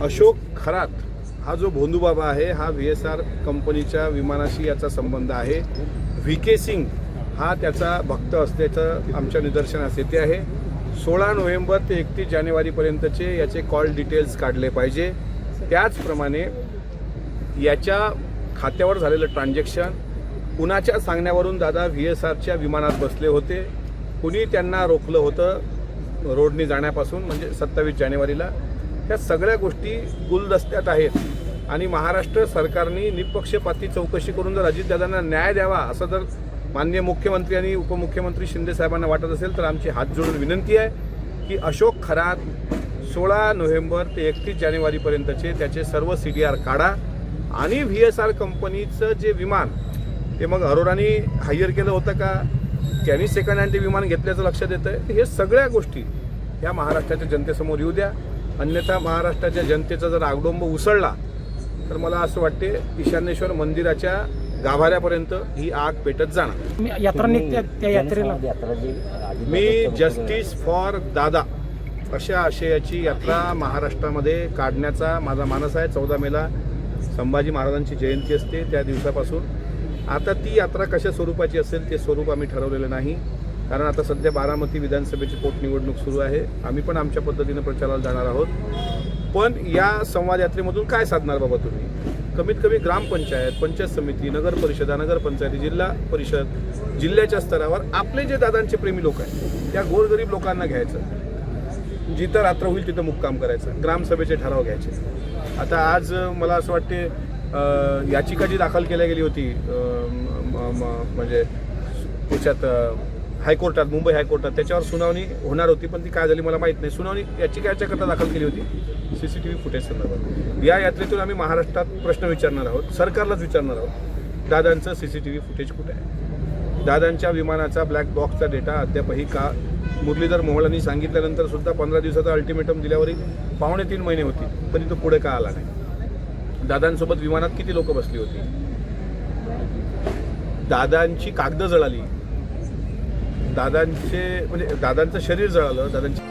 अशोक खरात हा जो भोंदूबाबा आहे हा VSR कंपनीच्या विमानाशी याचा संबंध आहे. VK सिंग हा त्याचा भक्त असल्याचं आमच्या निदर्शनास येते आहे. 16 नोव्हेंबर ते 31 जानेवारीपर्यंतचे याचे कॉल डिटेल्स काढले पाहिजे. त्याचप्रमाणे याच्या खात्यावर झालेलं ट्रान्झॅक्शन कुणाच्या सांगण्यावरून दादा VSRच्या विमानात बसले होते, कुणी त्यांना रोखलं होतं रोडनी जाण्यापासून म्हणजे 27 जानेवारीला, ह्या सगळ्या गोष्टी गुलदस्त्यात आहेत. आणि महाराष्ट्र सरकारने निपक्षपाती चौकशी करून जर अजितदादांना न्याय द्यावा असं जर माननीय मुख्यमंत्री आणि उपमुख्यमंत्री शिंदे साहेबांना वाटत असेल तर आमची हात जोडून विनंती आहे की अशोक खरात 16 नोव्हेंबर ते 31 जानेवारीपर्यंतचे त्याचे सर्व CDR काढा. आणि VSR कंपनीचं जे विमान ते मग अरोरानी हायर केलं होतं का, त्यांनी सेकंड हँड ते विमान घेतल्याचं लक्षात येतं आहे. हे सगळ्या गोष्टी या महाराष्ट्राच्या जनतेसमोर येऊ द्या. अन्यथा महाराष्ट्राच्या जनतेचा जर आगडोंब उसळला तर मला असं वाटते ईशान्येश्वर मंदिराच्या गाभाऱ्यापर्यंत ही आग पेटत जाणार. यात्रा निघते त्या यात्रेला मी जस्टिस फॉर दादा अशा आशयाची यात्रा महाराष्ट्रामध्ये काढण्याचा माझा मानस आहे. 14 मेला संभाजी महाराजांची जयंती असते त्या दिवसापासून. आता ती यात्रा कशा स्वरूपाची असेल ते स्वरूप आम्ही ठरवलेलं नाही, कारण आता सध्या बारामती विधानसभेची पोटनिवडणूक सुरू आहे. आम्ही पण आमच्या पद्धतीनं प्रचाराला जाणार आहोत. पण या संवाद यात्रेमधून काय साधणार बाबा तुम्ही? कमीत कमी ग्रामपंचायत, पंचायत समिती, नगर परिषदा, नगरपंचायती, जिल्हा परिषद, जिल्ह्याच्या स्तरावर आपले जे दादांचे प्रेमी लोक आहेत त्या गोरगरीब लोकांना घ्यायचं, जिथं रात्र होईल तिथं मुक्काम करायचं, ग्रामसभेचे ठराव घ्यायचे. आता आज मला असं वाटते याचिका जी दाखल केली गेली होती म्हणजे त्याच्यात हायकोर्टात, मुंबई हायकोर्टात, त्याच्यावर सुनावणी होणार होती पण ती काय झाली मला माहीत नाही. सुनावणी याचिका याच्याकरता दाखल केली होती CCTV फुटेज संदर्भात. या यात्रेतून आम्ही महाराष्ट्रात प्रश्न विचारणार आहोत, सरकारलाच विचारणार आहोत, दादांचं CCTV फुटेज कुठे आहे? दादांच्या विमानाचा ब्लॅक बॉक्सचा डेटा अद्यापही का? मुरलीधर मोहोळांनी सांगितल्यानंतर सुद्धा 15 दिवसाचा अल्टिमेटम दिल्यावरही 3.5 महिने होती तरी तो पुढे का आला नाही? दादांसोबत विमानात किती लोक बसली होती? दादांची कागदं जळाली, दादांचे म्हणजे दादांचं शरीर जळालं, दादांची